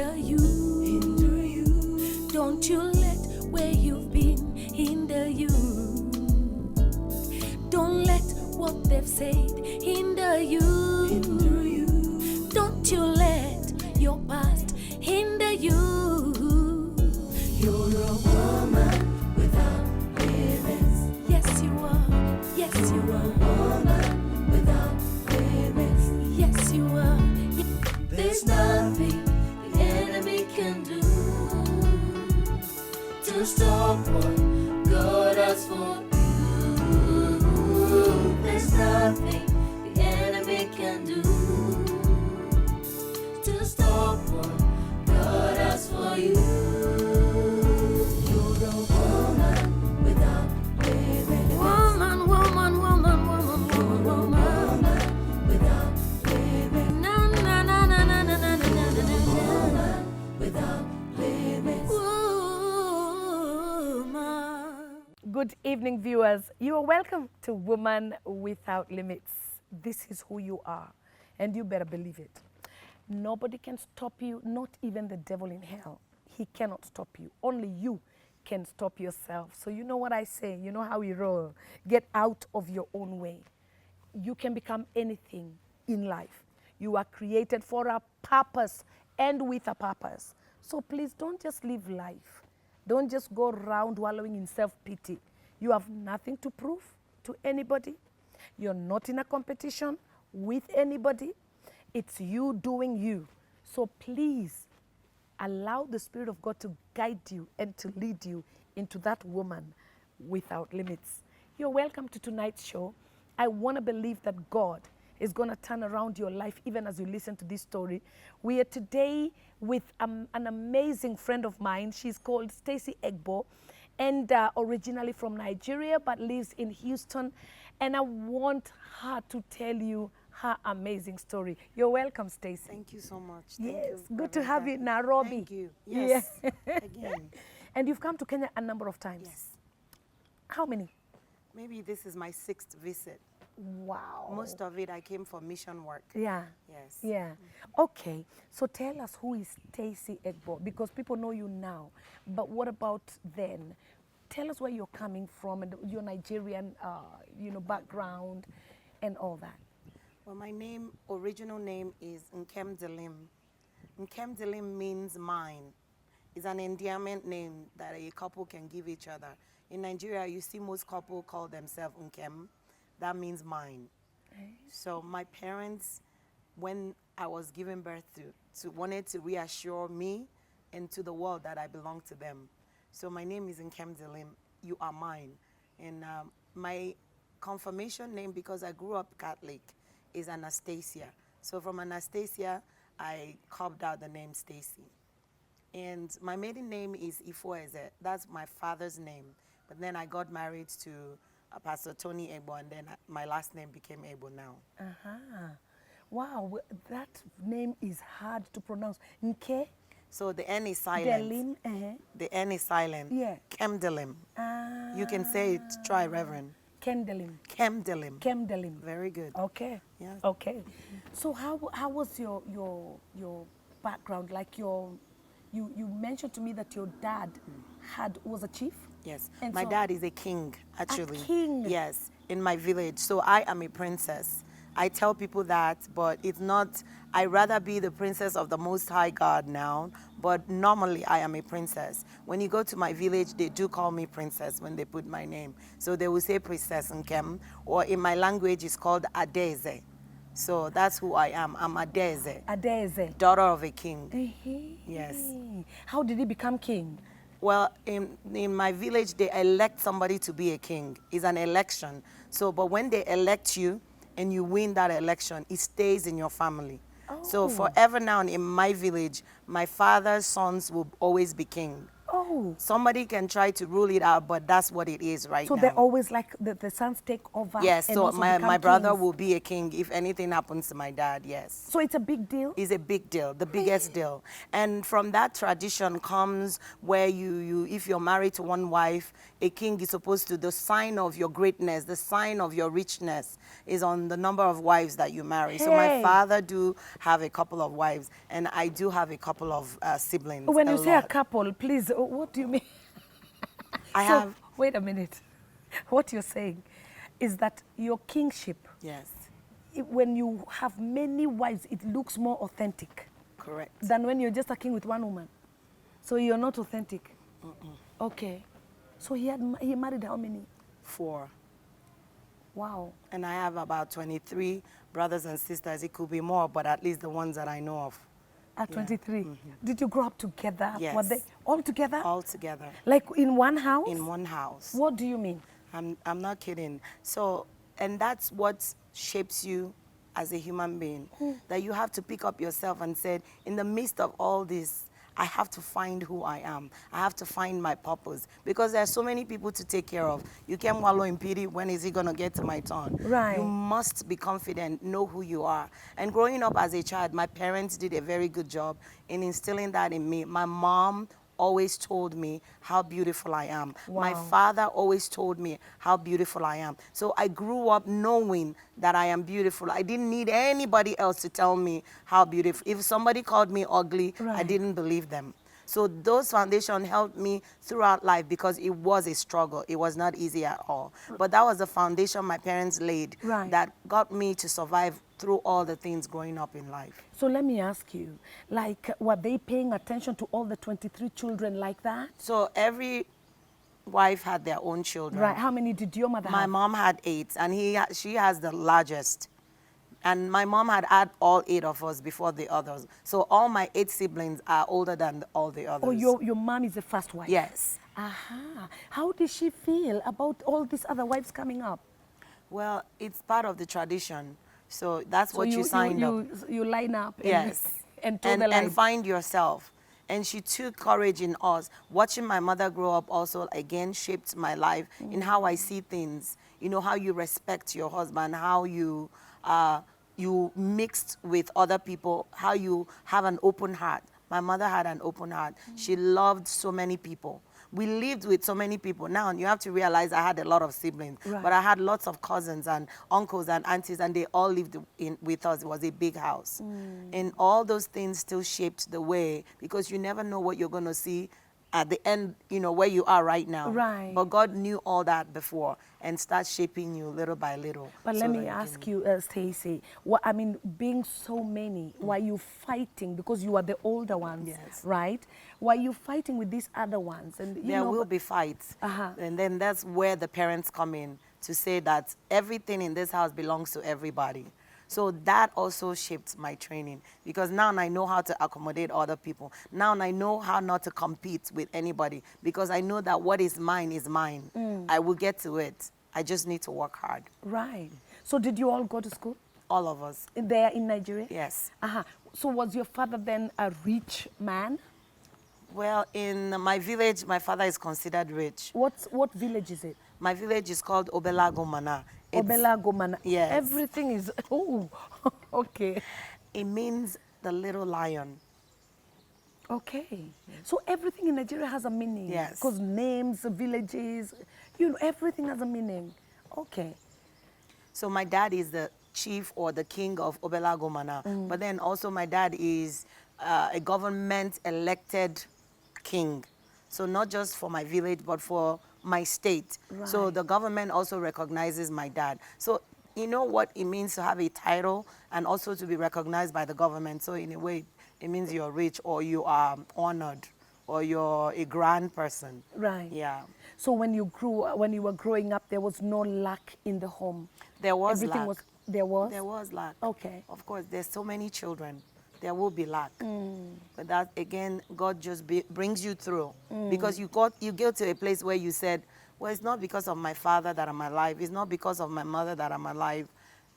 hinder you. Don't you let where you've been hinder you. Don't let what they've said hinder you. Don't you let your past hinder you. You're a woman without limits. Yes, you are. Yes, you are. A woman without limits. Yes, you are. There's nothing the enemy can do to stop what God has for you. There's nothing the enemy can do to stop what God has for you. You're a woman without limits. Woman, woman, woman, woman, woman, woman without limits. Na na na na na na na na na na. Woman without limits. Good evening, viewers. You are welcome to Woman Without Limits. This is who you are, and you better believe it. Nobody can stop you, not even the devil in hell. He cannot stop you. Only you can stop yourself. So you know what I say, you know how we roll. Get out of your own way. You can become anything in life. You are created for a purpose and with a purpose. So please don't just live life. Don't just go around wallowing in self-pity. You have nothing to prove to anybody. You're not in a competition with anybody. It's you doing you. So please allow the Spirit of God to guide you and to lead you into that woman without limits. You're welcome to tonight's show. I want to believe that God is going to turn around your life even as you listen to this story. We are today with an amazing friend of mine. She's called Stacy Egbo, and originally from Nigeria, but lives in Houston. And I want her to tell you her amazing story. You're welcome, Stacy. Thank you so much. Yes, good to have you in Nairobi. Thank you. Yes, again. And you've come to Kenya a number of times. Yes. How many? Maybe this is my 6th visit. Wow. Most of it I came for mission work. Yeah. Yes. Yeah. Okay. So tell us, who is Stacy Egbo? Because people know you now. But what about then? Tell us where you're coming from and your Nigerian, background and all that. Well, my original name is Nkem Delim. Nkem Delim means mine. It's an endearment name that a couple can give each other. In Nigeria, you see most couples call themselves Nkem. That means mine. Okay. So my parents, when I was giving birth to wanted to reassure me and to the world that I belong to them. So my name is Nkem Delim. You are mine. And my confirmation name, because I grew up Catholic, is Anastasia. So from Anastasia, I carved out the name Stacy. And my maiden name is Ifoeze. That's my father's name. But then I got married to Pastor Tony Egbo, and then my last name became Egbo now. Wow, that name is hard to pronounce. Nke? So the N is silent. Delim, The N is silent. Yeah. Kemdelim. You can say it. Try, Reverend. Kendelim. Kemdelim. Kemdelim. Very good. Okay. Yes. Okay. So how was your background? Like you mentioned to me that your dad was a chief? Yes. And my so, dad is a king, actually. A king? Yes, in my village. So I am a princess. I tell people that, but it's not, I rather be the princess of the Most High God now, but normally I am a princess. When you go to my village, they do call me princess when they put my name. So they will say Princess Nkem, or in my language it's called Adeze. So that's who I am. I'm Adeze. Adeze. Daughter of a king. Yes. How did he become king? Well, in my village, they elect somebody to be a king. It's an election. So, but when they elect you and you win that election, it stays in your family. Oh. So forever now in my village, my father's sons will always be king. Oh. Oh. Somebody can try to rule it out, but that's what it is right So now. they're always like the sons take over. Yes, and so also my become brother kings. will be a king if anything happens to my dad, yes. So it's a big deal. Is a big deal, the biggest deal. And from that tradition comes where you if you're married to one wife, a king is supposed to, the sign of your greatness, the sign of your richness is on the number of wives that you marry. So my Hey. father do have a couple of wives, and I do have a couple of siblings. When you say a lot. couple, please, what do you mean? I So, have, wait a minute. What you're saying is that your kingship, yes, when you have many wives, it looks more authentic correct. than when you're just a king with one woman. So you're not authentic. Okay. So he married how many? 4. Wow. And I have about 23 brothers and sisters. It could be more, but at least the ones that I know of. At 23. Did you grow up together? Yes. Were they all together? All together. Like in one house? In one house. What do you mean? I'm not kidding. So, and that's what shapes you as a human being. That you have to pick up yourself and say, in the midst of all this, I have to find who I am. I have to find my purpose. Because there are so many people to take care of. You can't wallow in pity. When is it going to get to my turn? Right. You must be confident, know who you are. And growing up as a child, my parents did a very good job in instilling that in me. My mom always told me how beautiful I am. My Wow. father always told me how beautiful I am. So I grew up knowing that I am beautiful. I didn't need anybody else to tell me how beautiful. If somebody called me ugly, I Right. didn't believe them. So those foundations helped me throughout life because it was a struggle. It was not easy at all. But that was the foundation my parents laid Right. that got me to survive through all the things growing up in life. So let me ask you, like, were they paying attention to all the 23 children like that? So every wife had their own children. Right. How many did your mother My have? mom had 8, and she has the largest. And my mom had all 8 of us before the others. So all my 8 siblings are older than all the others. Oh, your mom is the first wife? Yes. Aha. How did she feel about all these other wives coming up? Well, it's part of the tradition. So that's So what you signed up. You line up and, Yes. and toe the line. And find yourself. And she took courage in us. Watching my mother grow up also, again, shaped my life in how I see things. You know, how you respect your husband, how you mixed with other people, how you have an open heart. My mother had an open heart. She loved so many people. We lived with so many people. Now, you have to realize I had a lot of siblings, Right. but I had lots of cousins and uncles and aunties, and they all lived with us. It was a big house. And all those things still shaped the way, because you never know what you're going to see at the end, you know, where you are right now. Right. But God knew all that before and start shaping you little by little. But so let that me you ask can- you, Stacy, I mean, being so many, were you fighting because you are the older ones, Yes. right? Were you fighting with these other ones? And you There know, will be fights. Uh-huh. And then that's where the parents come in to say that everything in this house belongs to everybody. So that also shaped my training, because now I know how to accommodate other people. Now I know how not to compete with anybody, because I know that what is mine is mine. I will get to it. I just need to work hard. Right. So did you all go to school All of us. there in Nigeria? Yes. Uh-huh. So was your father then a rich man? Well, in my village, my father is considered rich. What village is it? My village is called Obelagomana. It's- Obelagomana. Yes. Everything is, oh, okay. It means the little lion. Okay. So everything in Nigeria has a meaning. Yes. Because names, villages, you know, everything has a meaning. Okay. So my dad is the chief or the king of Obelagomana. But then also my dad is a government elected king. So not just for my village, but for my state. So Right. the government also recognizes my dad. So you know what it means to have a title and also to be recognized by the government. So in a way, it means you're rich or you are honored or you're a grand person. Right. Yeah. So when you were growing up, there was no lack in the home. There was Everything lack. was, there was? There was lack. Okay. Of course, there's so many children. There will be lack. But that, again, God just brings you through. Because you get to a place where you said, well, it's not because of my father that I'm alive. It's not because of my mother that I'm alive.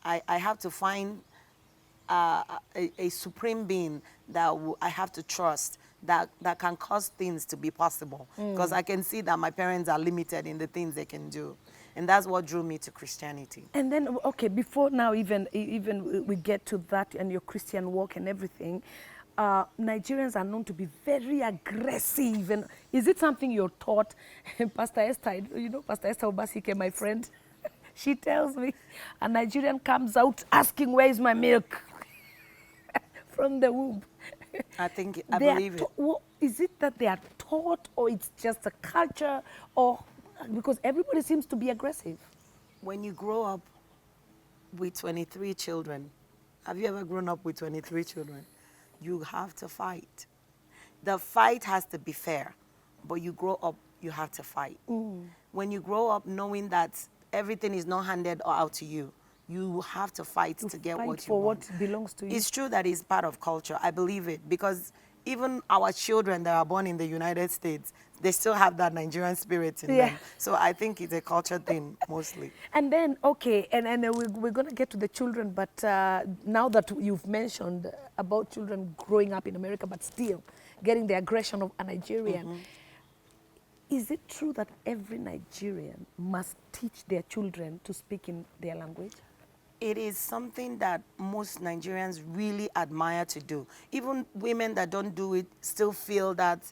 I have to find a supreme being that I have to trust, that can cause things to be possible. Because I can see that my parents are limited in the things they can do. And that's what drew me to Christianity. And then, okay, before now even we get to that and your Christian walk and everything, Nigerians are known to be very aggressive. And is it something you're taught? Pastor Esther, you know, Pastor Esther Obasike, my friend, she tells me a Nigerian comes out asking, where is my milk? From the womb. I believe it. Is it that they are taught, or it's just a culture, or because everybody seems to be aggressive? When you grow up with 23 children, have you ever grown up with 23 children? You have to fight. The fight has to be fair, but you grow up, you have to fight. When you grow up knowing that everything is not handed out to you, you have to fight to get Fight what you for want. what belongs to you. It's true that it's part of culture. I believe it, because even our children that are born in the United States, they still have that Nigerian spirit in them. So I think it's a culture thing mostly. And then, okay, and we're going to get to the children, but now that you've mentioned about children growing up in America, but still getting the aggression of a Nigerian, is it true that every Nigerian must teach their children to speak in their language? It is something that most Nigerians really admire to do. Even women that don't do it still feel that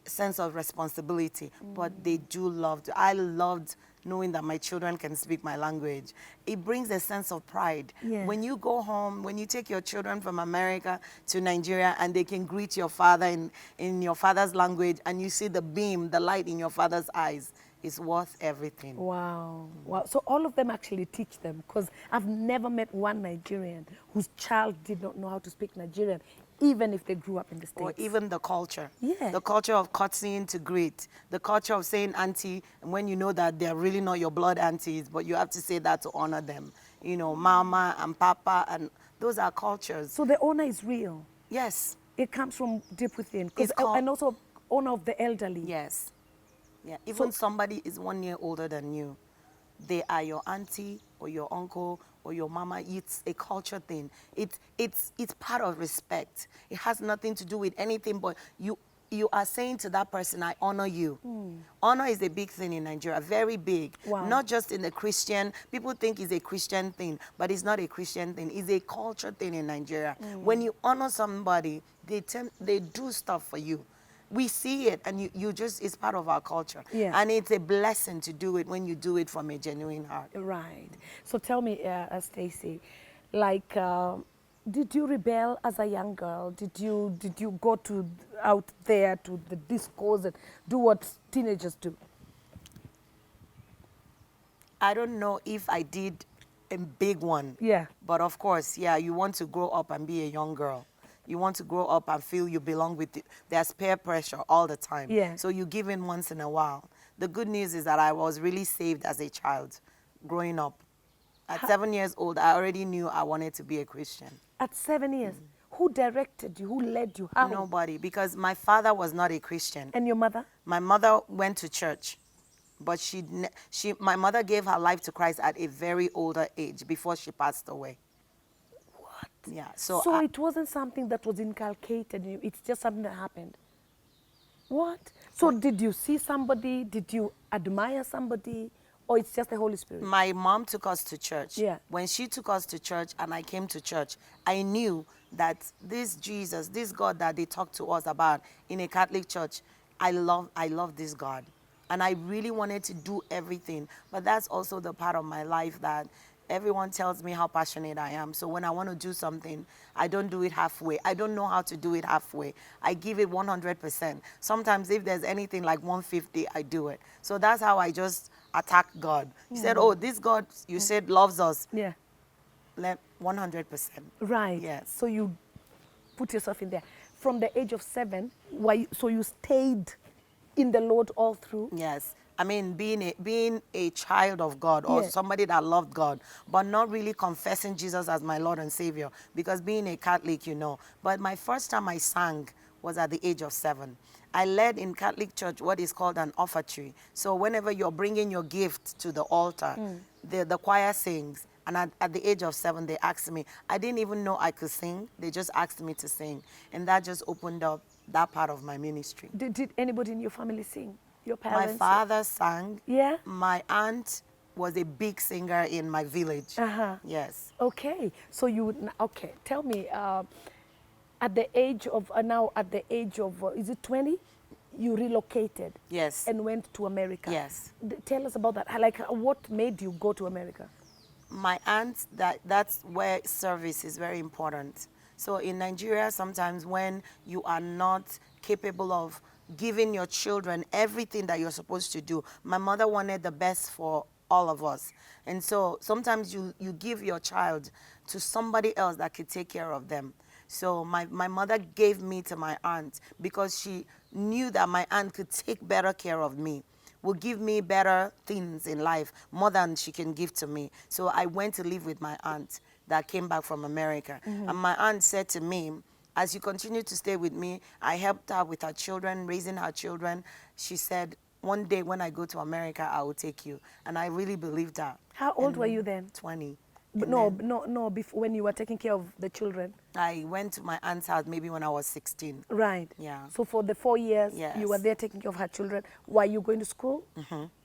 sense of responsibility, but they do love to. I loved knowing that my children can speak my language. It brings a sense of pride. Yeah. When you go home, when you take your children from America to Nigeria and they can greet your father in your father's language, and you see the beam, the light in your father's eyes, is worth everything. Wow. Wow. So all of them actually teach them, because I've never met one Nigerian whose child did not know how to speak Nigerian, even if they grew up in the States. Or even the culture. Yeah. The culture of curtsying to greet. The culture of saying auntie, and when you know that they're really not your blood aunties, but you have to say that to honor them. You know, mama and papa, and those are cultures. So the honor is real. Yes. It comes from deep within. It's called- And also honor of the elderly. Yes. Yeah. Even somebody is 1 year older than you, they are your auntie or your uncle or your mama. It's a culture thing. It's part of respect. It has nothing to do with anything, but you are saying to that person, I honor you. Honor is a big thing in Nigeria, very big. Wow. Not just in the Christian. People think it's a Christian thing, but it's not a Christian thing. It's a culture thing in Nigeria. When you honor somebody, they do stuff for you. We see it, and you just, it's part of our culture. Yeah. And it's a blessing to do it when you do it from a genuine heart. Right. So tell me, Stacy, like, did you rebel as a young girl? Did you go out there to the discos and do what teenagers do? I don't know if I did a big one. Yeah. But of course, yeah, you want to grow up and be a young girl. You want to grow up and feel you belong with it. There's peer pressure all the time. Yeah. So you give in once in a while. The good news is that I was really saved as a child growing up. At 7 years old, I already knew I wanted to be a Christian. At 7 years? Who directed you? Who led you? How? Nobody, because my father was not a Christian. And your mother? My mother went to church, but my mother gave her life to Christ at a very older age before she passed away. What? Yeah. So it wasn't something that was inculcated in you. It's just something that happened. What? So did you see somebody? Did you admire somebody? Or it's just the Holy Spirit? My mom took us to church. Yeah. When she took us to church and I came to church, I knew that this Jesus, this God that they talked to us about in a Catholic church, I love this God. And I really wanted to do everything. But that's also the part of my life that everyone tells me how passionate I am. So when I want to do something, I don't do it halfway. I don't know how to do it halfway. I give it 100%. Sometimes if there's anything like 150, I do it. So that's how I just attack God. He said, oh, this God you said loves us. Yeah. 100%. Right. Yes. So you put yourself in there. From the age of 7, so you stayed in the Lord all through? Yes. I mean, being a child of God or somebody that loved God, but not really confessing Jesus as my Lord and Savior, because being a Catholic, you know. But my first time I sang was at the age of 7. I led in Catholic church what is called an offertory. So whenever you're bringing your gift to the altar, the choir sings, And at the age of 7, they asked me. I didn't even know I could sing. They just asked me to sing. And that just opened up that part of my ministry. Did anybody in your family sing? Your My parents? father sang. Yeah? My aunt was a big singer in my village. Uh-huh. Yes. Okay. So you would, okay, tell me, at the age of, is it 20? You relocated? Yes. And went to America? Yes. Tell us about that. Like, what made you go to America? My aunt, that's where service is very important. So in Nigeria, sometimes when you are not capable of giving your children everything that you're supposed to do, my mother wanted the best for all of us. And so sometimes you give your child to somebody else that could take care of them. So my mother gave me to my aunt because she knew that my aunt could take better care of me, will give me better things in life, more than she can give to me. So I went to live with my aunt that came back from America. And my aunt said to me, as you continue to stay with me, I helped her with her children, raising her children. She said, one day when I go to America, I will take you. And I really believed her. How old were you then? 20. No, before, when you were taking care of the children? I went to my aunt's house maybe when I was 16. Right. Yeah. So for the 4 years, Yes. you were there taking care of her children. Were you going to school?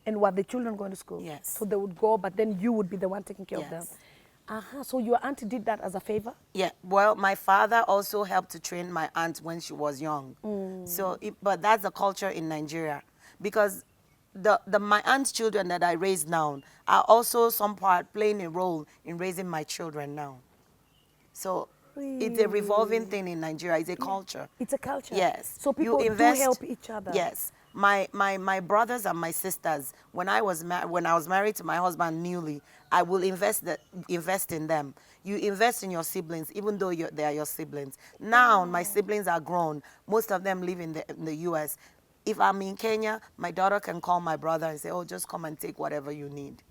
And were the children going to school? Yes. So they would go, but then you would be the one taking care of them. Yes. So your auntie did that as a favor? Yeah, well, my father also helped to train my aunt when she was young. So, but that's the culture in Nigeria. Because my aunt's children that I raise now are also some part playing a role in raising my children now. So it's a revolving thing in Nigeria. It's a culture. It's a culture. Yes. So people do help each other. Yes. My brothers and my sisters, when I was married to my husband newly, I will invest in them. You invest in your siblings, even though they are your siblings. Now my siblings are grown. Most of them live in the U.S. If I'm in Kenya, my daughter can call my brother and say, "Oh, just come and take whatever you need."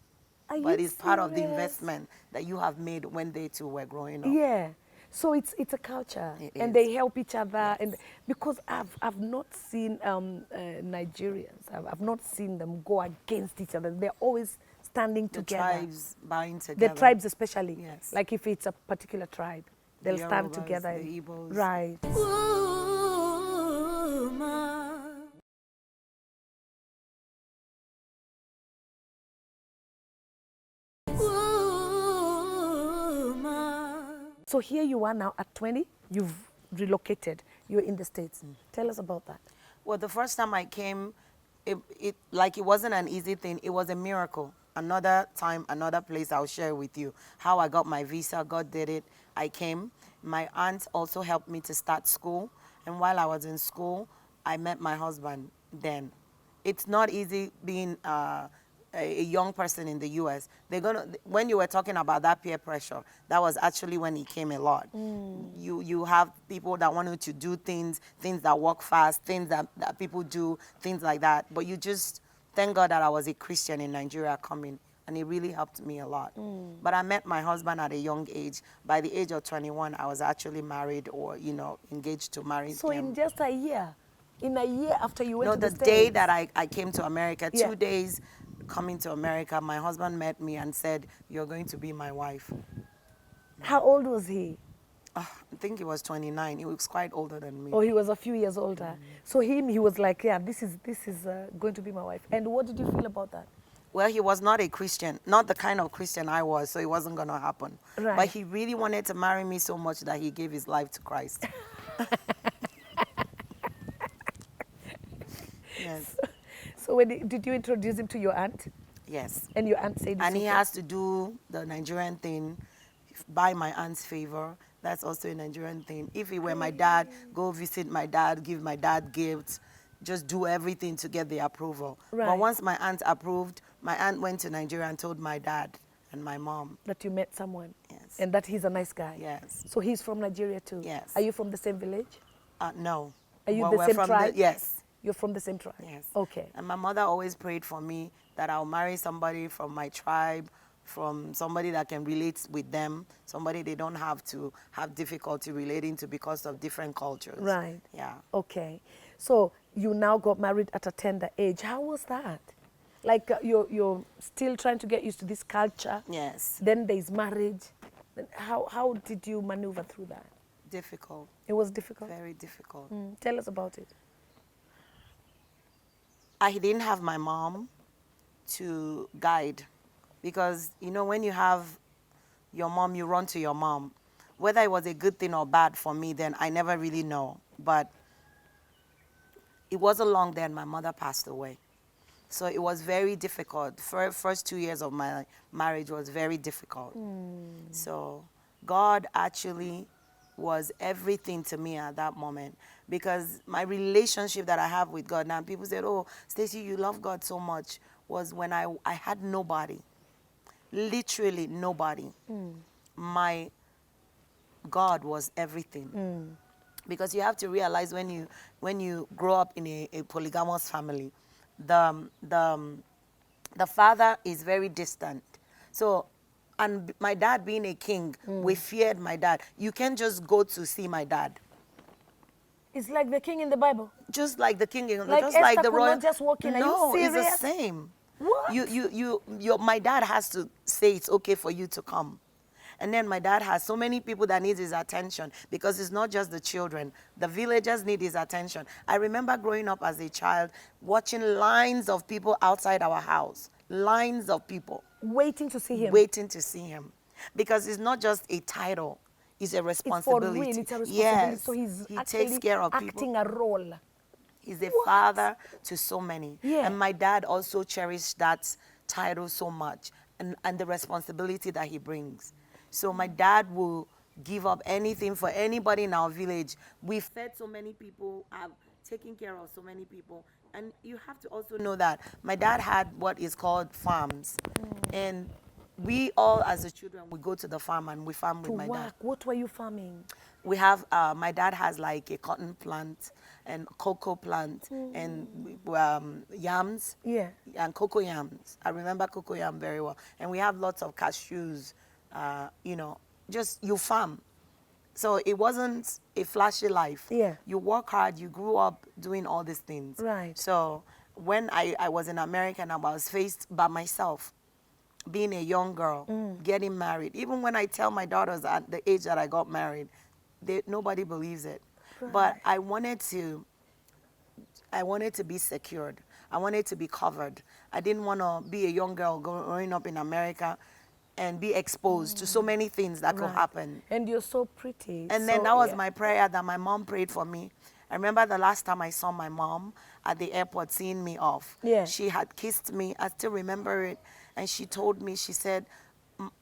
But it's part of the investment that you have made when they too were growing up. Yeah. So it's a culture, and is. they help each other. Yes. And because I've not seen Nigerians, I've not seen them go against each other. They're always standing The together. tribes buying together. The tribes especially. Yes. Like if it's a particular tribe, they'll The stand Yorubas, together. the Igbos. Right. So here you are now at 20. You've relocated. You're in the States. Tell us about that. Well, the first time I came, it wasn't an easy thing. It was a miracle. Another time, another place, I'll share with you how I got my visa. God did it. I came. My aunt also helped me to start school. And while I was in school, I met my husband then. It's not easy being a young person in the U.S. When you were talking about that peer pressure, that was actually when it came a lot. You have people that want you to do things that work fast, things that people do, things like that. But you just, thank God that I was a Christian in Nigeria coming, and it really helped me a lot. But I met my husband at a young age. By the age of 21, I was actually married or, engaged to marry So him. in just a year after you went to No, the the States? day that I came to America, Yeah. 2 days coming to America, my husband met me and said, "You're going to be my wife." How old was he? I think he was 29. He was quite older than me. Oh, he was a few years older. So he was like, yeah, this is going to be my wife. And what did you feel about that? Well, he was not a Christian, not the kind of Christian I was, so it wasn't going to happen. Right. But he really wanted to marry me so much that he gave his life to Christ. Yes. So did you introduce him to your aunt? Yes. And your aunt said, And it's he okay? has to do the Nigerian thing, buy my aunt's favor. That's also a Nigerian thing. If he were my dad, go visit my dad, give my dad gifts, just do everything to get the approval. Right. But once my aunt approved, my aunt went to Nigeria and told my dad and my mom. That you met someone? Yes. And that he's a nice guy? Yes. So he's from Nigeria too? Yes. Are you from the same village? No. Are you Well, the we're same from tribe? Yes. You're from the same tribe? Yes. Okay. And my mother always prayed for me that I'll marry somebody from my tribe, from somebody that can relate with them, somebody they don't have to have difficulty relating to because of different cultures. Right. Yeah. Okay. So you now got married at a tender age. How was that? Like you're still trying to get used to this culture. Yes. Then there's marriage. Then how did you maneuver through that? Difficult. It was difficult. Very difficult. Tell us about it. I didn't have my mom to guide, because you know, when you have your mom, you run to your mom. Whether it was a good thing or bad for me then, I never really know. But it wasn't long then my mother passed away. So it was very difficult. First 2 years of my marriage was very difficult. So God actually was everything to me at that moment, because my relationship that I have with God now, people said, oh, Stacy, you love God so much, was when I had nobody, literally nobody. My God was everything. Because you have to realize when you grow up in a polygamous family, the father is very distant. So, and my dad being a king, we feared my dad. You can't just go to see my dad. It's like the king in the Bible. Just like the king, Like just Esther like the could royal. not just walk in. Are you No, it's serious? the same. What? My dad has to say it's okay for you to come. And then my dad has so many people that need his attention, because it's not just the children. The villagers need his attention. I remember growing up as a child, watching lines of people outside our house. Lines of people. Waiting to see him. Waiting to see him. Because it's not just a title, it's a responsibility. It's for real. It's a responsibility. Yes, So he's he actually takes care of people. acting a role. He's a father to so many. Yeah. And my dad also cherished that title so much, and the responsibility that he brings. So my dad will give up anything for anybody in our village. We've fed so many people, I've taken care of so many people. And you have to also know that my dad had what is called farms. And we all, as the children, we go to the farm and we farm with my dad. What were you farming? We have, my dad has like a cotton plant and cocoa plant and yams. Yeah. And cocoa yams. I remember cocoa yam very well. And we have lots of cashews, you know, just you farm. So it wasn't a flashy life. Yeah. You work hard, you grew up doing all these things. Right. So when I was in America and I was faced by myself, being a young girl, getting married. Even when I tell my daughters at the age that I got married, nobody believes it. Right. But I wanted to be secured. I wanted to be covered. I didn't want to be a young girl growing up in America and be exposed to so many things that could happen. And you're so pretty. And then that was my prayer that my mom prayed for me. I remember the last time I saw my mom at the airport seeing me off. Yeah. She had kissed me. I still remember it. And she told me, she said,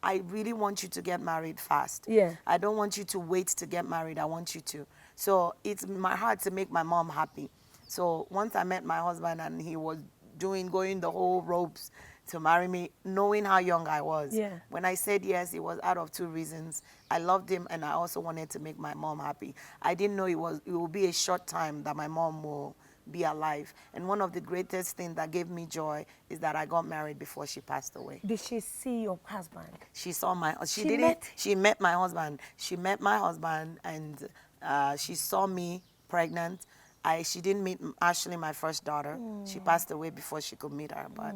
I really want you to get married fast. Yeah. I don't want you to wait to get married. I want you to. So it's my heart to make my mom happy. So once I met my husband and he was going the whole ropes to marry me, knowing how young I was. Yeah. When I said yes, it was out of two reasons. I loved him and I also wanted to make my mom happy. I didn't know it will be a short time that my mom will be alive. And one of the greatest things that gave me joy is that I got married before she passed away. Did she see your husband? She saw she met my husband. She met my husband and she saw me pregnant. She didn't meet Ashley, my first daughter. She passed away before she could meet her, but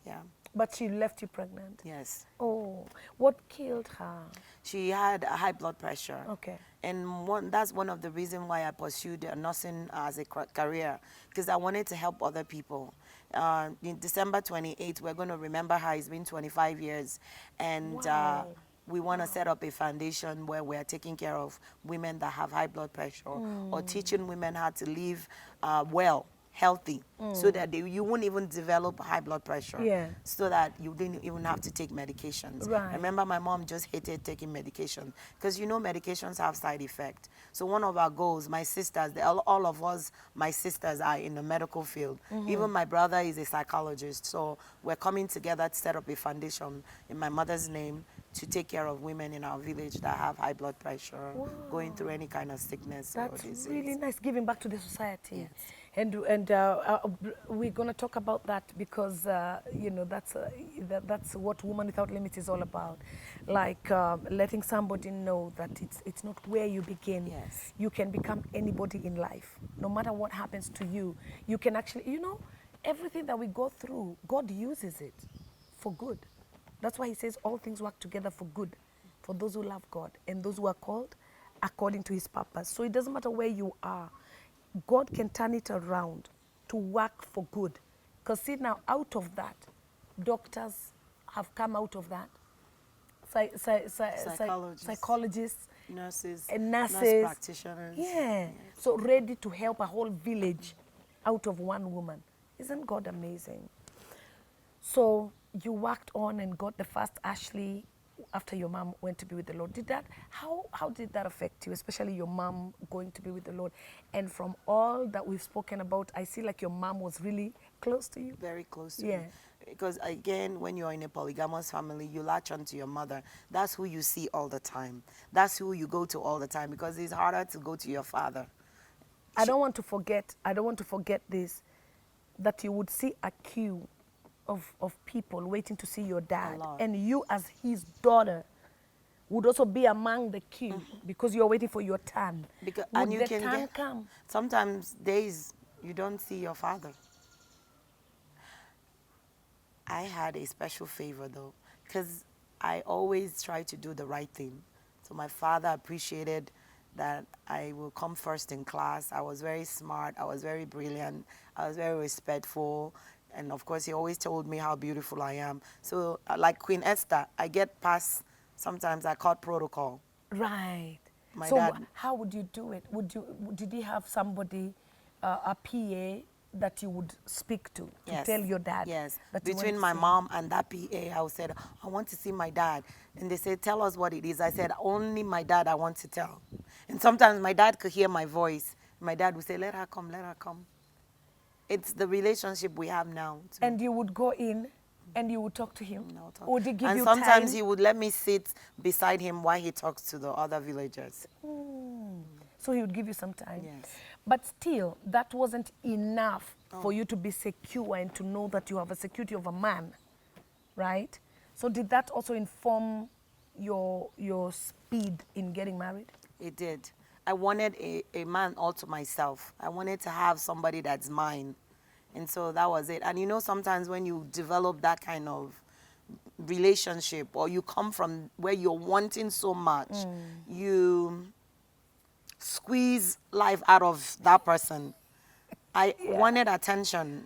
yeah. But she left you pregnant? Yes. Oh, what killed her? She had high blood pressure. Okay. And that's one of the reasons why I pursued nursing as a career, because I wanted to help other people. In December 28th, we're going to remember her. It's been 25 years. And Wow. we want to set up a foundation where we're taking care of women that have high blood pressure or teaching women how to live well, healthy, so that you won't even develop high blood pressure. Yeah. So that you didn't even have to take medications. Right. I remember my mom just hated taking medication because you know medications have side effects. So one of our goals, my sisters, all of us, my sisters are in the medical field. Even my brother is a psychologist. So we're coming together to set up a foundation in my mother's name to take care of women in our village that have high blood pressure, going through any kind of sickness or That's disease. really nice, giving back to the society. Yes. And we're going to talk about that because, you know, that's what Woman Without Limits is all about. Like letting somebody know that it's not where you begin. Yes. You can become anybody in life. No matter what happens to you, you can actually, you know, everything that we go through, God uses it for good. That's why he says all things work together for good for those who love God and those who are called according to his purpose. So it doesn't matter where you are. God can turn it around to work for good. Because see now, out of that, doctors have come out of that. Psychologists, nurses, and nurses, nurse practitioners. Yeah. So ready to help a whole village out of one woman. Isn't God amazing? So you worked on and got the first Ashley after your mom went to be with the Lord. How did that affect you, especially your mom going to be with the Lord? And from all that we've spoken about, I see like your mom was really close to you. Very close to me. Because again, when you're in a polygamous family, you latch onto your mother. That's who you see all the time. That's who you go to all the time, because it's harder to go to your father. I don't want to forget this, that you would see a queue of people waiting to see your dad. And you as his daughter would also be among the queue because you're waiting for your turn. And you can come. Sometimes days you don't see your father. I had a special favor though, because I always try to do the right thing. So my father appreciated that I will come first in class. I was very smart. I was very brilliant. I was very respectful. And of course, he always told me how beautiful I am. So like Queen Esther, I get past, sometimes I caught protocol. Right. So dad, how would you do it? Did he have somebody, a PA, that you would speak to tell your dad? Yes. Between my mom and that PA, I said, I want to see my dad. And they said, tell us what it is. I said, only my dad I want to tell. And sometimes my dad could hear my voice. My dad would say, let her come, let her come. It's the relationship we have now. And you would go in and you would talk to him? No, talk. Would he give and you sometimes time? he would let me sit beside him while he talks to the other villagers. So he would give you some time? Yes. But still, that wasn't enough for you to be secure and to know that you have a security of a man, right? So did that also inform your speed in getting married? It did. I wanted a man all to myself. I wanted to have somebody that's mine. And so that was it. And you know, sometimes when you develop that kind of relationship, or you come from where you're wanting so much, you squeeze life out of that person. I wanted attention.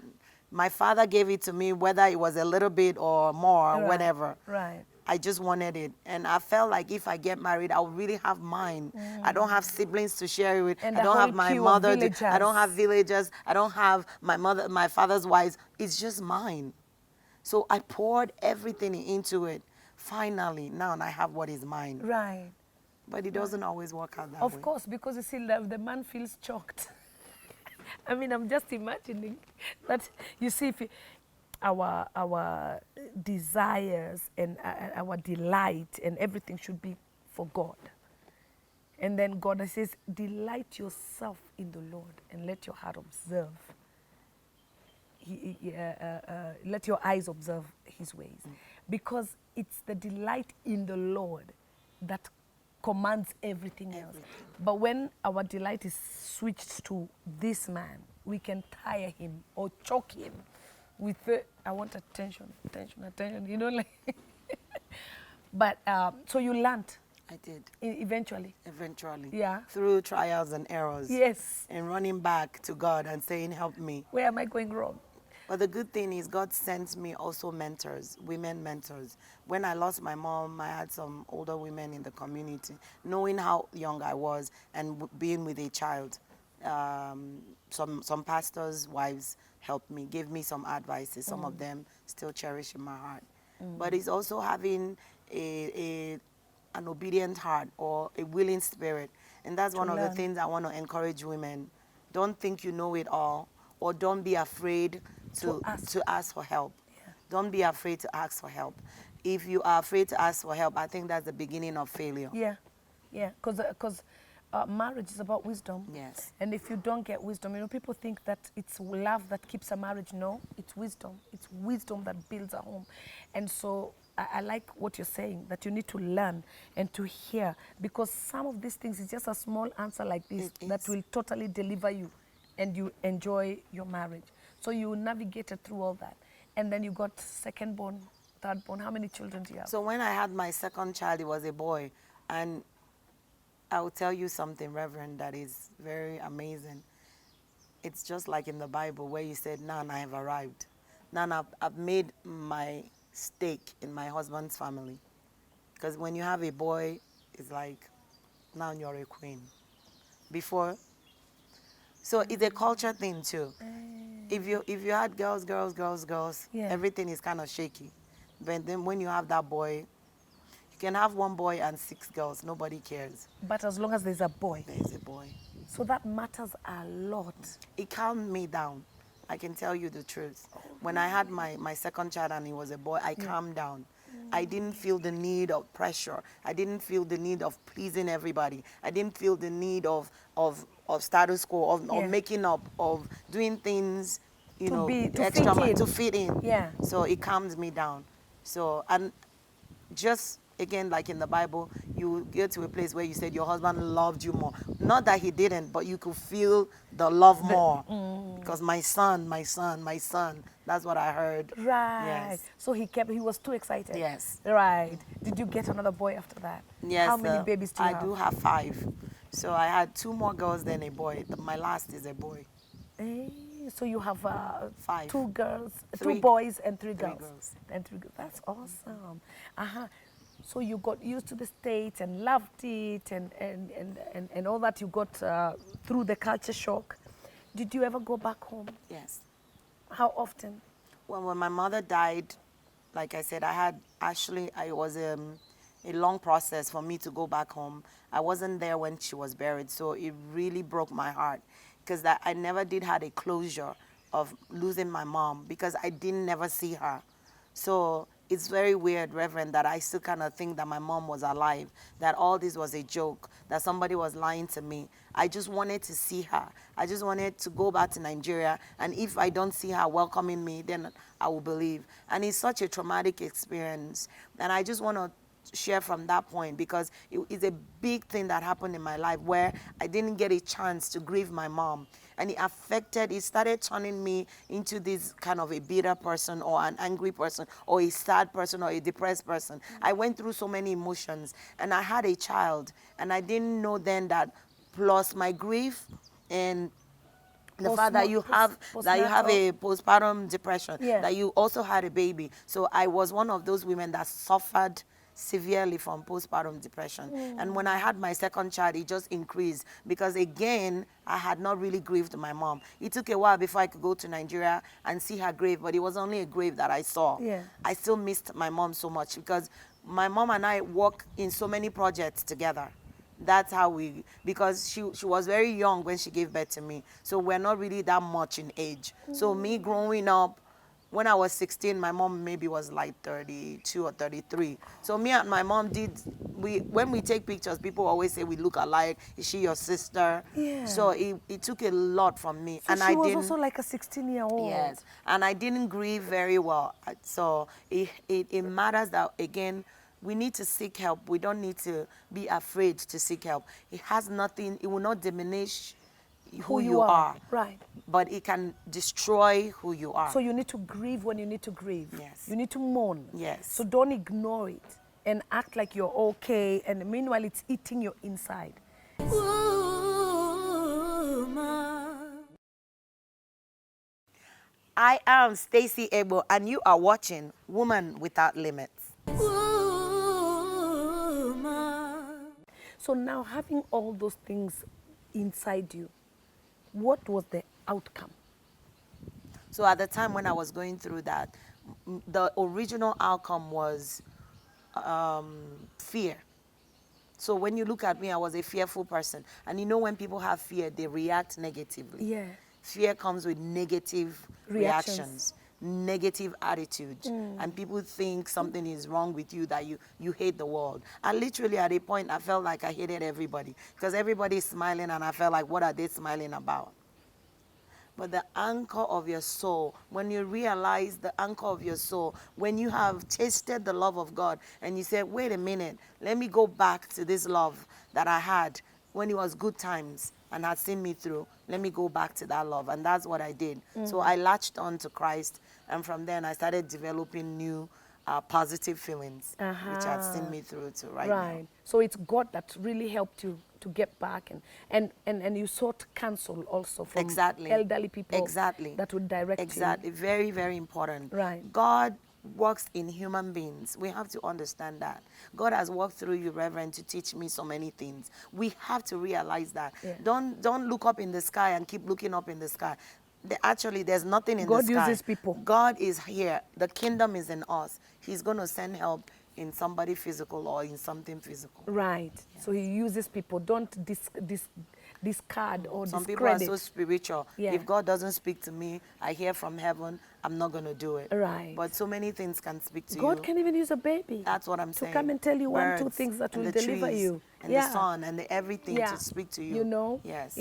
My father gave it to me, whether it was a little bit or more, whatever. Right. I just wanted it. And I felt like if I get married, I'll really have mine. I don't have siblings to share it with. And I don't have my mother. I don't have villagers. I don't have my father's wives. It's just mine. So I poured everything into it. Finally, now I have what is mine. Right. But it doesn't always work out that way. Of course, because you see, the man feels choked. I mean, I'm just imagining that, you see, if our desires and our delight and everything should be for God. And then God says, delight yourself in the Lord and let your heart observe. Let your eyes observe his ways. Because it's the delight in the Lord that commands everything else. But when our delight is switched to this man, we can tire him or choke him with I want attention, you know, like. But so you learned. I did. Eventually. Eventually. Yeah. Through trials and errors. Yes. And running back to God and saying, help me. Where am I going wrong? But the good thing is God sends me also mentors, women mentors. When I lost my mom, I had some older women in the community, knowing how young I was and being with a child. Some pastors' wives helped me, gave me some advices. Some of them still cherish in my heart. But it's also having an obedient heart or a willing spirit. And that's one of the things I want to encourage women. Don't think you know it all, or don't be afraid to ask for help. Yeah. Don't be afraid to ask for help. If you are afraid to ask for help, I think that's the beginning of failure. Yeah, yeah, because marriage is about wisdom. Yes. And if you don't get wisdom, you know, people think that it's love that keeps a marriage. No, it's wisdom. It's wisdom that builds a home. And so I like what you're saying, that you need to learn and to hear, because some of these things is just a small answer like this that will totally deliver you and you enjoy your marriage. So you navigated through all that. And then you got second born, third born. How many children do you have? So when I had my second child, it was a boy. And I will tell you something, Reverend, that is very amazing. It's just like in the Bible where you said, now I have arrived. Now I've made my stake in my husband's family. Because when you have a boy, it's like, now you're a queen. Before, so it's a culture thing too. If you had girls, Yeah. everything is kind of shaky. But then when you have that boy, you can have one boy and 6 girls. Nobody cares. But as long as there's a boy. There is a boy. So that matters a lot. It calmed me down. I can tell you the truth. When I had my second child and he was a boy, I calmed down. I didn't feel the need of pressure. I didn't feel the need of pleasing everybody. I didn't feel the need of status quo, of making up, of doing things, you know, extra to fit in. Yeah. So it calmed me down. So, and just again, like in the Bible, you get to a place where you said your husband loved you more. Not that he didn't, but you could feel the love more. Because my son, that's what I heard. Right. Yes. So he was too excited. Yes. Right. Did you get another boy after that? Yes. How many babies do you have? I do have 5. So I had 2 more girls than a boy. My last is a boy. So you have 5. 2 girls, 3 2 boys and 3 girls. 3 girls. And 3 girls. That's awesome. So you got used to the States and loved it and all that you got through the culture shock. Did you ever go back home? Yes. How often? Well, when my mother died, like I said, it was a long process for me to go back home. I wasn't there when she was buried, so it really broke my heart because I never did had a closure of losing my mom because I didn't never see her. So it's very weird, Reverend, that I still kind of think that my mom was alive, that all this was a joke, that somebody was lying to me. I just wanted to see her. I just wanted to go back to Nigeria, and if I don't see her welcoming me, then I will believe. And it's such a traumatic experience, and I just want to share from that point because it's a big thing that happened in my life where I didn't get a chance to grieve my mom. And it started turning me into this kind of a bitter person or an angry person or a sad person or a depressed person. I went through so many emotions and I had a child and I didn't know then that plus my grief and the fact that you have a postpartum depression, that you also had a baby. So I was one of those women that suffered severely from postpartum depression. And when I had my second child, it just increased because again, I had not really grieved my mom. It took a while before I could go to Nigeria and see her grave, but it was only a grave that I saw. Yeah. I still missed my mom so much because my mom and I work in so many projects together. That's how because she was very young when she gave birth to me. So we're not really that much in age. So me growing up, when I was 16, my mom maybe was like 32 or 33. So me and my mom when we take pictures, people always say we look alike. Is she your sister? Yeah. So it took a lot from me. So and she was also like a 16-year-old. Yes. And I didn't grieve very well. So it matters that, again, we need to seek help. We don't need to be afraid to seek help. It will not diminish who you are. Right. But it can destroy who you are. So you need to grieve when you need to grieve. Yes. You need to mourn. Yes. So don't ignore it and act like you're okay. And meanwhile, it's eating your inside. I am Stacy Egbo, and you are watching Woman Without Limits. So now, having all those things inside you, what was the outcome? So at the time when I was going through that, the original outcome was fear. So when you look at me, I was a fearful person. And you know when people have fear, they react negatively. Yeah. Fear comes with negative reactions, negative attitude. And people think something is wrong with you, that you hate the world. And literally at a point, I felt like I hated everybody. Because everybody is smiling and I felt like, what are they smiling about? But the anchor of your soul, when you realize the anchor of your soul, when you have tasted the love of God and you say, wait a minute, let me go back to this love that I had when it was good times and had seen me through, let me go back to that love. And that's what I did. So I latched on to Christ. And from then I started developing new positive feelings, which had seen me through to right now. So it's God that really helped you to get back, and you sought counsel also from elderly people that would direct you. Very, very important. God works in human beings. We have to understand that. God has worked through you, Reverend, to teach me so many things. We have to realize that. Don't look up in the sky and keep looking up in the sky. Actually, there's nothing in the sky. God uses people. God is here. The kingdom is in us. He's going to send help in somebody physical or in something physical. So he uses people. Don't discard or Some discredit. people are so spiritual. If God doesn't speak to me, I hear from heaven, I'm not going to do it. But so many things can speak to you. God can even use a baby. That's what I'm saying. To come and tell you Birds, 1, 2 things that will the deliver trees, you. And the sun and the everything to speak to you. You know? Yes.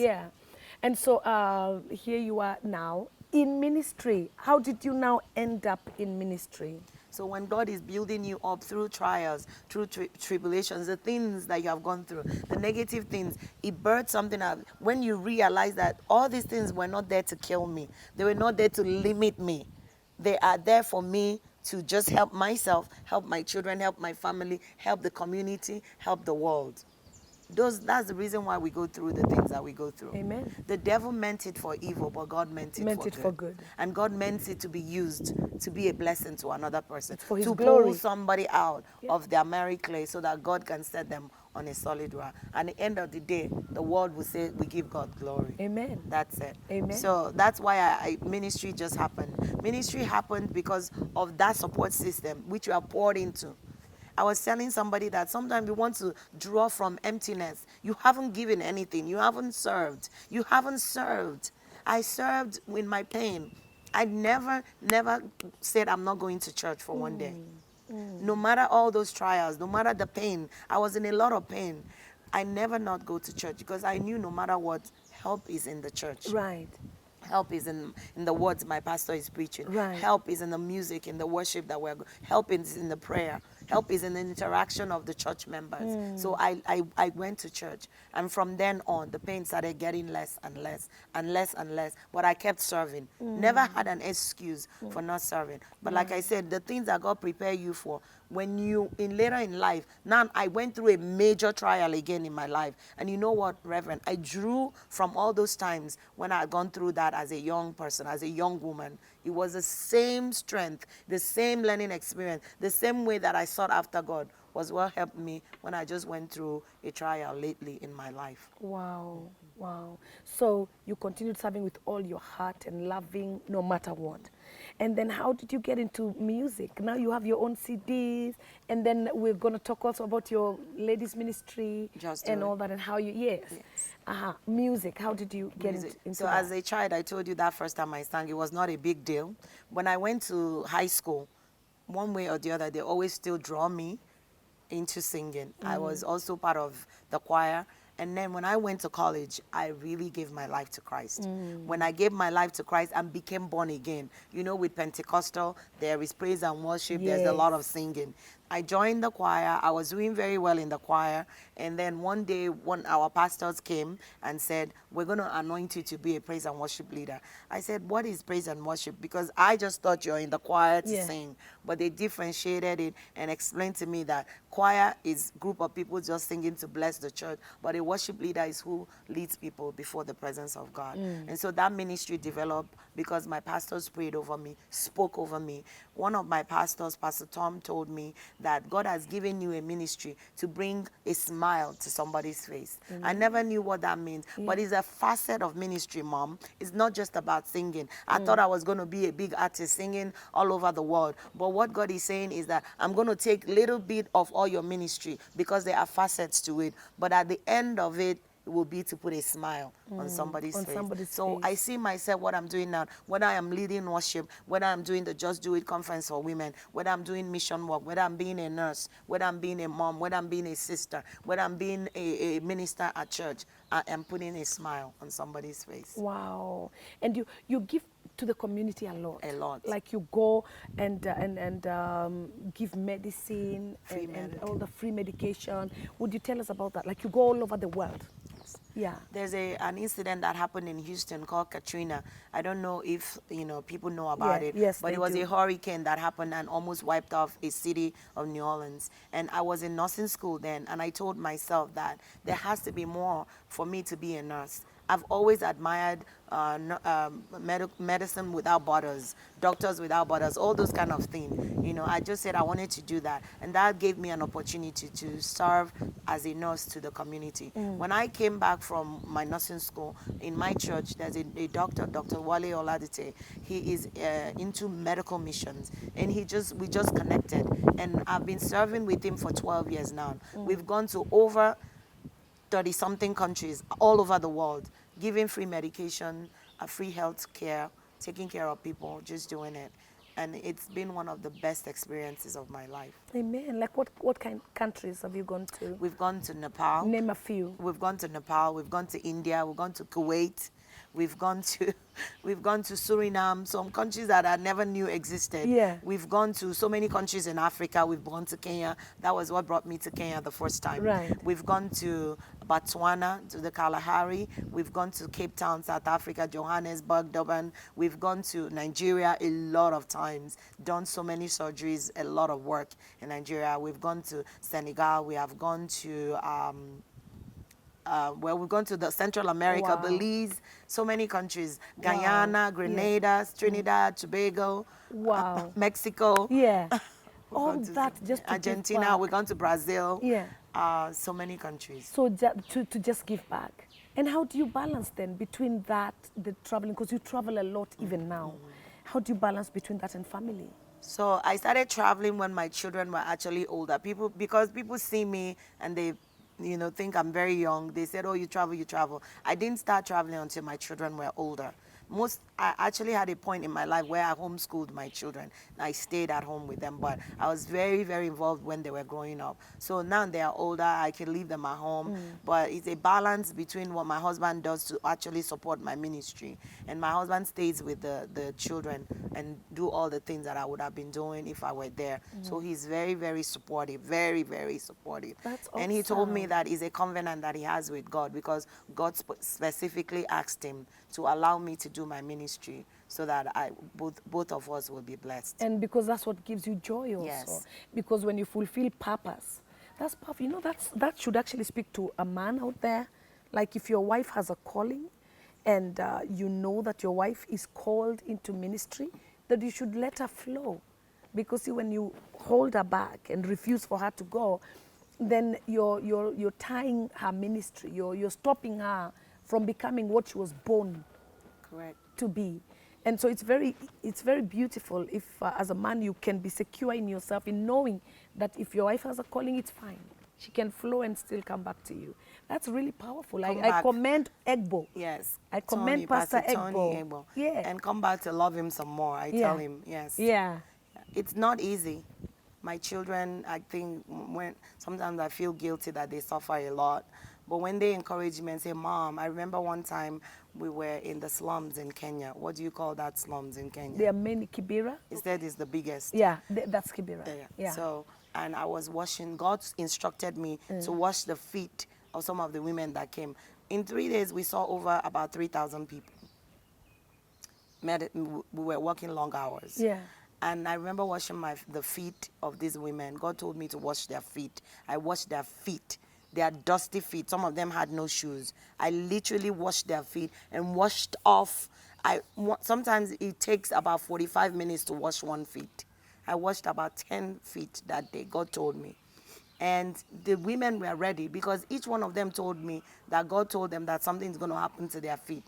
And so here you are now in ministry. How did you now end up in ministry? So when God is building you up through trials, through tribulations, the things that you have gone through, the negative things, it birthed something out. When you realize that all these things were not there to kill me, they were not there to limit me. They are there for me to just help myself, help my children, help my family, help the community, help the world. That's the reason why we go through the things that we go through. Amen. The devil meant it for evil, but God meant it for good. And God meant it to be used to be a blessing to another person. For his to glory. pull somebody out of their merry clay so that God can set them on a solid rock. And at the end of the day, the world will say, we give God glory. Amen. That's it. Amen. So that's why ministry just happened. Ministry happened because of that support system, which we are poured into. I was telling somebody that sometimes we want to draw from emptiness. You haven't given anything. You haven't served. You haven't served. I served with my pain. I never said I'm not going to church for one day. No matter all those trials, no matter the pain, I was in a lot of pain. I never not go to church because I knew no matter what, help is in the church. Help is in the words my pastor is preaching. Help is in the music, in the worship that we're going. Help is in the prayer. Help is in the interaction of the church members. So I went to church. And from then on, the pain started getting less and less and less and less. But I kept serving. Never had an excuse for not serving. But like I said, the things that God prepared you for, when you, later in life, now I went through a major trial again in my life. And you know what, Reverend? I drew from all those times when I had gone through that as a young person, as a young woman. It was the same strength, the same learning experience, the same way that I sought after God was what helped me when I just went through a trial lately in my life. Wow. So you continued serving with all your heart and loving no matter what. And then how did you get into music? Now you have your own CDs, and then we're going to talk also about your ladies ministry and all that, and how you, music. How did you get into so that? As a child, I told you that first time I sang, it was not a big deal. When I went to high school, one way or the other, they always still draw me into singing. I was also part of the choir. And then when I went to college, I really gave my life to Christ. When I gave my life to Christ and became born again, you know, with Pentecostal, there is praise and worship, there's a lot of singing. I joined the choir. I was doing very well in the choir. And then one day, one our pastors came and said, we're going to anoint you to be a praise and worship leader. I said, what is praise and worship? Because I just thought you're in the choir to sing. But they differentiated it and explained to me that choir is a group of people just singing to bless the church. But a worship leader is who leads people before the presence of God. And so that ministry developed because my pastors prayed over me, spoke over me. One of my pastors, Pastor Tom, told me that God has given you a ministry to bring a smile to somebody's face. I never knew what that means, but it's a facet of ministry, Mom. It's not just about singing. I thought I was going to be a big artist singing all over the world. But what God is saying is that I'm going to take a little bit of all your ministry because there are facets to it. But at the end of it, will be to put a smile on somebody's face. So I see myself what I'm doing now, whether I am leading worship, whether I'm doing the Just Do It conference for women, whether I'm doing mission work, whether I'm being a nurse, whether I'm being a mom, whether I'm being a sister, whether I'm being a minister at church, I am putting a smile on somebody's face. Wow. And you give to the community a lot. A lot. Like you go and give medicine and all the free medication. Would you tell us about that? Like you go all over the world. Yeah. There's an incident that happened in Houston called Katrina. I don't know if people know about Yeah, it, yes, but they it was do. a hurricane that happened and almost wiped off a city of New Orleans. And I was in nursing school then, and I told myself that there has to be more for me to be a nurse. I've always admired medicine without borders, doctors without borders, all those kind of things. I just said I wanted to do that, and that gave me an opportunity to serve as a nurse to the community. When I came back from my nursing school, in my church, there's a doctor, Dr. Wale Oladite. He is into medical missions, and we just connected, and I've been serving with him for 12 years now. We've gone to over 30 something countries all over the world, giving free medication, free health care, taking care of people, just doing it. And it's been one of the best experiences of my life. Amen. Like what kind countries have you gone to? We've gone to Nepal. Name a few. We've gone to Nepal. We've gone to India. We've gone to Kuwait. We've gone to we've gone to Suriname, some countries that I never knew existed. Yeah. We've gone to so many countries in Africa. We've gone to Kenya. That was what brought me to Kenya the first time. Right. We've gone to Botswana, to the Kalahari. We've gone to Cape Town, South Africa, Johannesburg, Durban. We've gone to Nigeria a lot of times, done so many surgeries, a lot of work in Nigeria. We've gone to Senegal. We have gone to we've gone to the Central America, Wow. Belize, so many countries, Wow. Guyana, Grenada, Trinidad, Tobago, Wow. Mexico. Yeah. We've All gone to that just to give Argentina. back. We've gone to Brazil. Yeah. So many countries. So to just give back. And how do you balance then between that, the traveling, because you travel a lot even now. How do you balance between that and family? So I started traveling when my children were actually older. Because people see me and they think I'm very young. They said, oh, you travel. I didn't start traveling until my children were older. I actually had a point in my life where I homeschooled my children. I stayed at home with them, but I was very, very involved when they were growing up. So now they are older, I can leave them at home, but it's a balance between what my husband does to actually support my ministry. And my husband stays with the children and do all the things that I would have been doing if I were there. So he's very, very supportive, very, very supportive. That's And he told me awesome. that it's a covenant that he has with God, because God specifically asked him to allow me to do my ministry so that both of us will be blessed. And because that's what gives you joy also. Yes. Because when you fulfill purpose, that's powerful. That should actually speak to a man out there. Like if your wife has a calling and you know that your wife is called into ministry, that you should let her flow. Because see, when you hold her back and refuse for her to go, then you're tying her ministry. You're stopping her from becoming what she was born Correct. to be. And so it's very beautiful if as a man you can be secure in yourself, in knowing that if your wife has a calling, it's fine. She can flow and still come back to you. That's really powerful. I commend Egbo. Yes. I commend Pastor Tony Egbo. Yeah. And come back to love him some more. I tell him, yes. Yeah. It's not easy. My children, I think, sometimes I feel guilty that they suffer a lot. But when they encourage me and say, Mom, I remember one time we were in the slums in Kenya. What do you call that, slums in Kenya? There are many Kibera. Instead, it's the biggest. Yeah, that's Kibera. Yeah. So, and I was washing, God instructed me to wash the feet of some of the women that came. In 3 days, we saw over about 3,000 people. We were working long hours. Yeah. And I remember washing the feet of these women. God told me to wash their feet. I washed their feet. Their dusty feet. Some of them had no shoes. I literally washed their feet and washed off. Sometimes it takes about 45 minutes to wash one feet. I washed about 10 feet that day, God told me. And the women were ready because each one of them told me that God told them that something's going to happen to their feet.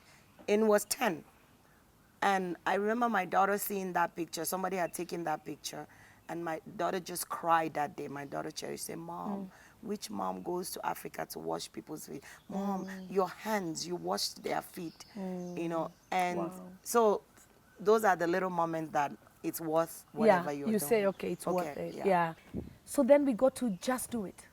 And it was 10. And I remember my daughter seeing that picture. Somebody had taken that picture. And my daughter just cried that day. My daughter Cherry said, Mom, which mom goes to Africa to wash people's feet? Mom, your hands, you washed their feet. And so those are the little moments that it's worth whatever you're doing. You say, okay, it's worth it. Yeah. Yeah. So then we go to Just Do It.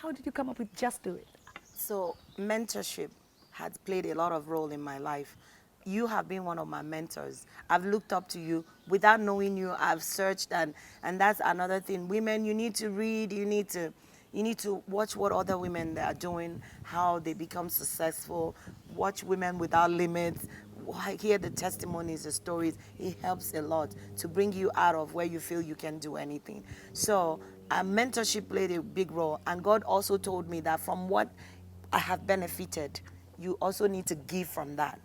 How did you come up with Just Do It? So mentorship has played a lot of role in my life. You have been one of my mentors. I've looked up to you. Without knowing you, I've searched, and that's another thing. Women, you need to read, you need to You need to watch what other women they are doing, how they become successful. Watch Women Without Limits. Hear the testimonies, the stories. It helps a lot to bring you out of where you feel you can do anything. So mentorship played a big role. And God also told me that from what I have benefited, you also need to give from that.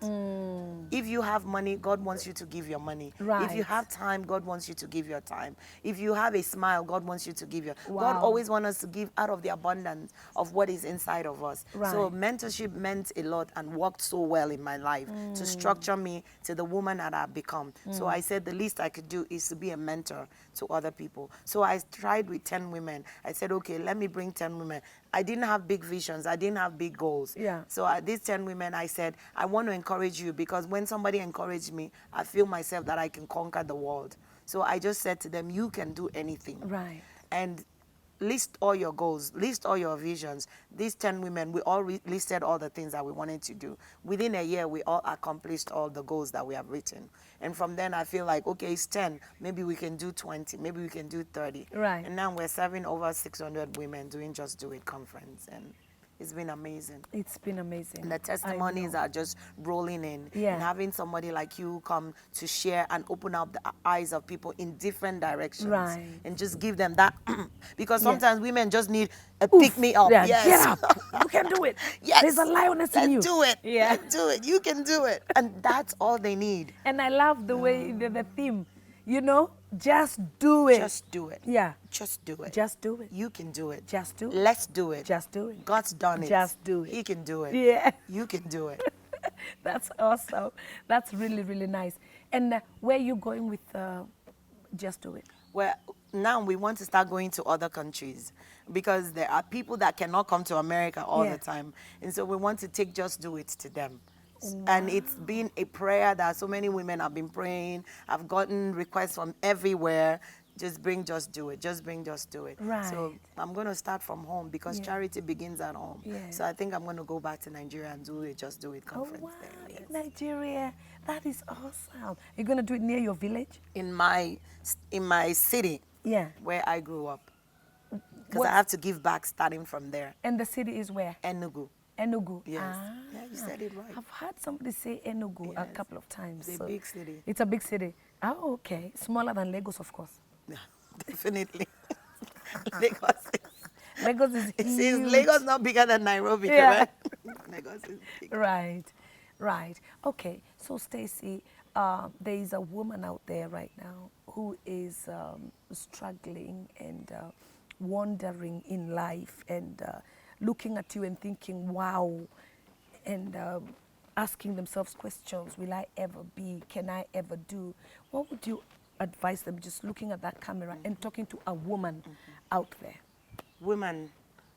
If you have money, God wants you to give your money. Right. If you have time, God wants you to give your time. If you have a smile, God wants you to give your. Wow. God always wants us to give out of the abundance of what is inside of us. So Right. mentorship meant a lot and worked so well in my life to structure me to the woman that I've become. So I said the least I could do is to be a mentor to other people. So I tried with 10 women. I said, okay, let me bring 10 women. I didn't have big visions. I didn't have big goals. Yeah. So these 10 women, I said, I want to encourage you, because when somebody encouraged me, I feel myself that I can conquer the world. So I just said to them, you can do anything. Right. And list all your goals, list all your visions. These 10 women, we all listed all the things that we wanted to do. Within a year, we all accomplished all the goals that we have written. And from then, I feel like, okay, it's 10. Maybe we can do 20. Maybe we can do 30. Right. And now we're serving over 600 women doing Just Do It conference. And it's been amazing. It's been amazing. And the testimonies are just rolling in. Yeah. And having somebody like you come to share and open up the eyes of people in different directions. Right. And just give them that. Because Yeah. sometimes women just need a Oof. pick me up. Yeah, Yes. get up. You can do it. Yes. There's a lioness in you. Let's do it. Yeah. Let's do it. You can do it. And that's all they need. And I love the way the theme, you know, just do it. Just do it. Yeah. Just do it. Just do it. You can do it. Just do it. Let's do it. Just do it. God's done it. Just do it. He can do it. Yeah. You can do it. That's awesome. That's really, really nice. And where are you going with Just Do It? Well, now we want to start going to other countries, because there are people that cannot come to America all Yeah. the time. And so we want to take Just Do It to them. And it's been a prayer that so many women have been praying. I've gotten requests from everywhere. Just bring Just Do It. Just bring Just Do It. Right. So I'm going to start from home, because Yeah. charity begins at home. Yeah. So I think I'm going to go back to Nigeria and do a Just Do It Oh, conference wow. there. Yes. In Nigeria. That is awesome. You're going to do it near your village? In my city Yeah. where I grew up. Because What- I have to give back starting from there. And the city is where? Enugu. Enugu. Yes. Ah. Yeah, you said it right. I've heard somebody say Enugu a Yes. couple of times. It's a big city. It's a big city. Oh, okay. Smaller than Lagos, of course. Yeah, definitely. Lagos. Lagos is Is huge. Lagos not bigger than Nairobi, Yeah. correct? Lagos is big. Right, right. Okay, so Stacy, there is a woman out there right now who is struggling and wandering in life and looking at you and thinking, wow, and asking themselves questions, will I ever be, can I ever do? What would you advise them, just looking at that camera and talking to a woman out there? Women,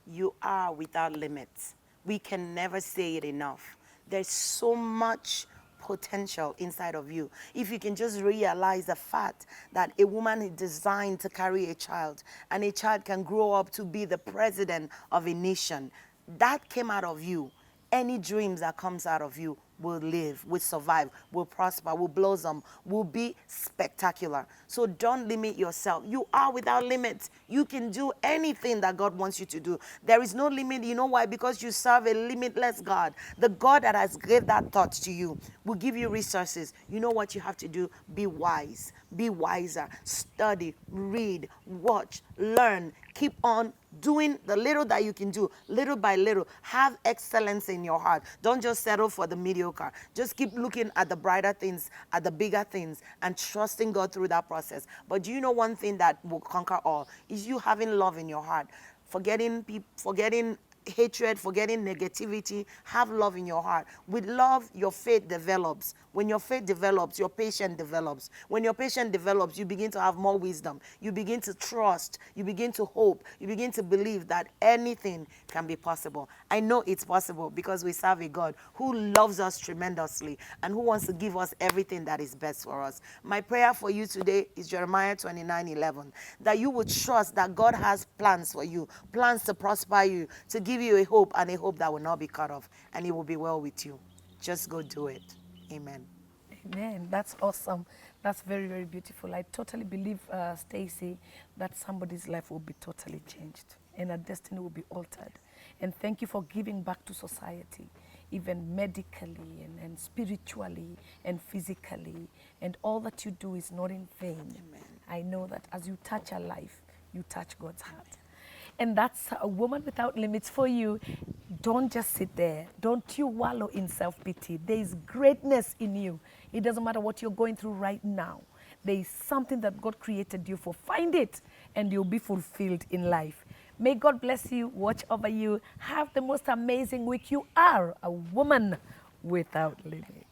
you are without limits. We can never say it enough. There's so much potential inside of you. If you can just realize the fact that a woman is designed to carry a child, and a child can grow up to be the president of a nation, that came out of you. Any dreams that comes out of you will live, will survive, will prosper, will blossom, will be spectacular. So don't limit yourself. You are without limits. You can do anything that God wants you to do. There is no limit. You know why? Because you serve a limitless God. The God that has gave that thought to you will give you resources. You know what you have to do? Be wise. Be wiser. Study, read, watch, learn. Keep on doing the little that you can do, little by little. Have excellence in your heart. Don't just settle for the mediocre. Just keep looking at the brighter things, at the bigger things, and trusting God through that process. But do you know one thing that will conquer all? Is you having love in your heart. Forgetting hatred, forgetting negativity. Have love in your heart. With love, your faith develops. When your faith develops, your patience develops. When your patience develops, you begin to have more wisdom. You begin to trust. You begin to hope. You begin to believe that anything can be possible. I know it's possible because we serve a God who loves us tremendously and who wants to give us everything that is best for us. My prayer for you today is Jeremiah 29:11, that you would trust that God has plans for you, plans to prosper you, to give you a hope, and a hope that will not be cut off, and it will be well with you. Just go do it. Amen. Amen. That's awesome. That's very, very beautiful. I totally believe, Stacy, that somebody's life will be totally changed. and her destiny will be altered. And thank you for giving back to society, even medically and spiritually and physically. And all that you do is not in vain. Amen. I know that as you touch her life, you touch God's heart. And that's a woman without limits for you. Don't just sit there. Don't you wallow in self-pity. There is greatness in you. It doesn't matter what you're going through right now. There is something that God created you for. Find it and you'll be fulfilled in life. May God bless you, watch over you. Have the most amazing week. You are a woman without limits.